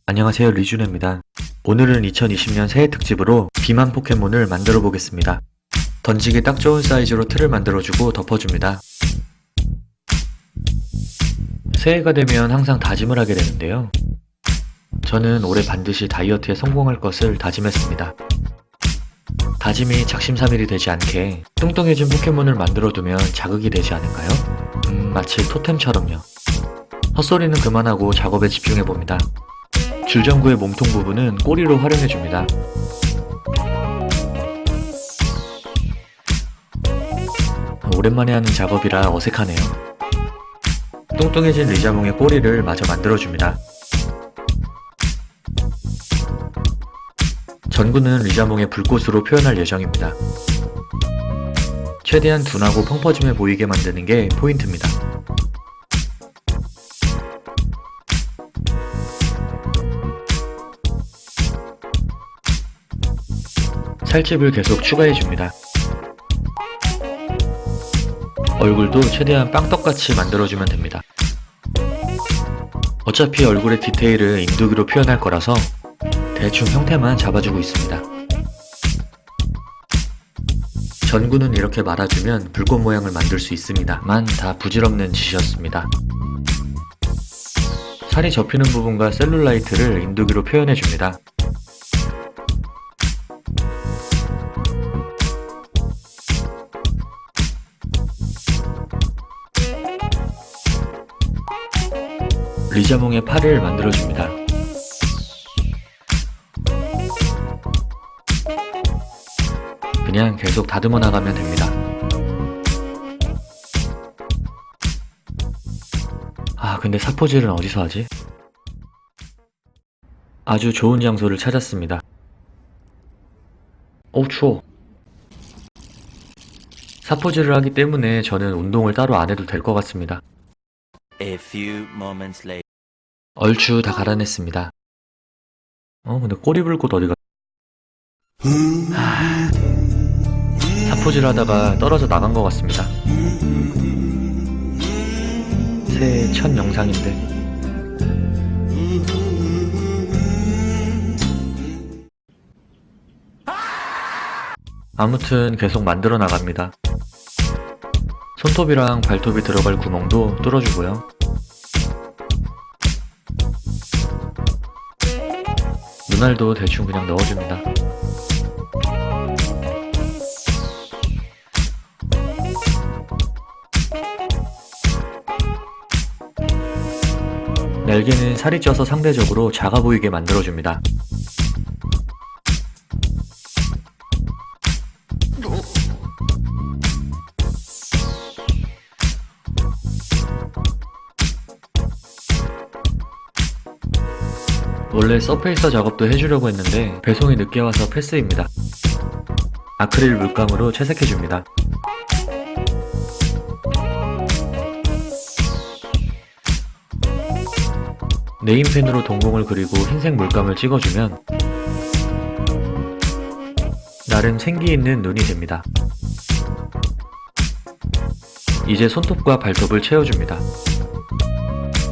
안녕하세요, 리준입니다. 오늘은 2020년 새해 특집으로 비만 포켓몬을 만들어 보겠습니다. 던지기 딱 좋은 사이즈로 틀을 만들어주고 덮어줍니다. 새해가 되면 항상 다짐을 하게 되는데요. 저는 올해 반드시 다이어트에 성공할 것을 다짐했습니다. 다짐이 작심삼일이 되지 않게 뚱뚱해진 포켓몬을 만들어두면 자극이 되지 않을까요? 마치 토템처럼요. 헛소리는 그만하고 작업에 집중해봅니다. 줄전구의 몸통 부분은 꼬리로 활용해줍니다. 오랜만에 하는 작업이라 어색하네요. 뚱뚱해진 리자몽의 꼬리를 마저 만들어줍니다. 전구는 리자몽의 불꽃으로 표현할 예정입니다. 최대한 둔하고 펑퍼짐해 보이게 만드는 게 포인트입니다. 살집을 계속 추가해줍니다. 얼굴도 최대한 빵떡같이 만들어주면 됩니다. 어차피 얼굴의 디테일을 인두기로 표현할 거라서 대충 형태만 잡아주고 있습니다. 전구는 이렇게 말아주면 불꽃 모양을 만들 수 있습니다만 다 부질없는 짓이었습니다. 살이 접히는 부분과 셀룰라이트를 인두기로 표현해줍니다. 리자몽의 팔을 만들어줍니다. 그냥 계속 다듬어 나가면 됩니다. 근데 사포질은 어디서 하지? 아주 좋은 장소를 찾았습니다. 추워. 사포질을 하기 때문에 저는 운동을 따로 안 해도 될 것 같습니다. A few moments later. 얼추 다 갈아냈습니다. 근데 꼬리불꽃 어디가? 사포질 하다가 떨어져 나간 것 같습니다. 새해 첫 영상인데. 아무튼 계속 만들어 나갑니다. 손톱이랑 발톱이 들어갈 구멍도 뚫어주고요. 눈알도 대충 그냥 넣어줍니다. 날개는 살이 쪄서 상대적으로 작아 보이게 만들어줍니다. 원래 서페이서 작업도 해주려고 했는데 배송이 늦게 와서 패스입니다. 아크릴 물감으로 채색해줍니다. 네임펜으로 동공을 그리고 흰색 물감을 찍어주면 나름 생기있는 눈이 됩니다. 이제 손톱과 발톱을 채워줍니다.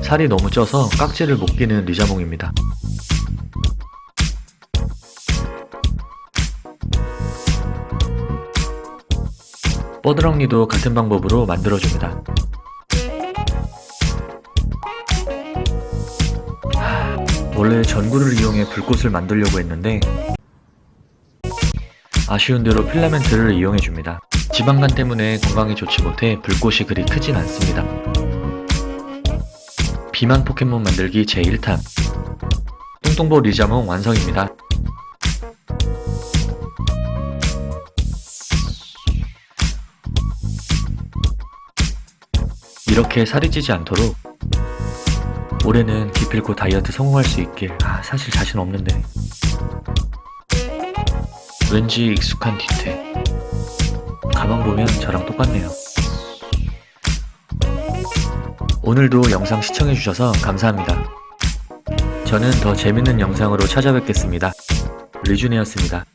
살이 너무 쪄서 깍지를 못 끼는 리자몽입니다. 뻐드렁니도 같은 방법으로 만들어줍니다. 원래 전구를 이용해 불꽃을 만들려고 했는데 아쉬운 대로 필라멘트를 이용해줍니다. 지방간 때문에 건강에 좋지 못해 불꽃이 그리 크진 않습니다. 비만 포켓몬 만들기 제1탄 뚱뚱보 리자몽 완성입니다. 이렇게 살이 찌지 않도록 올해는 기필코 다이어트 성공할 수 있길. 사실 자신 없는데. 왠지 익숙한 뒤태. 가만 보면 저랑 똑같네요. 오늘도 영상 시청해주셔서 감사합니다. 저는 더 재밌는 영상으로 찾아뵙겠습니다. 리준이었습니다.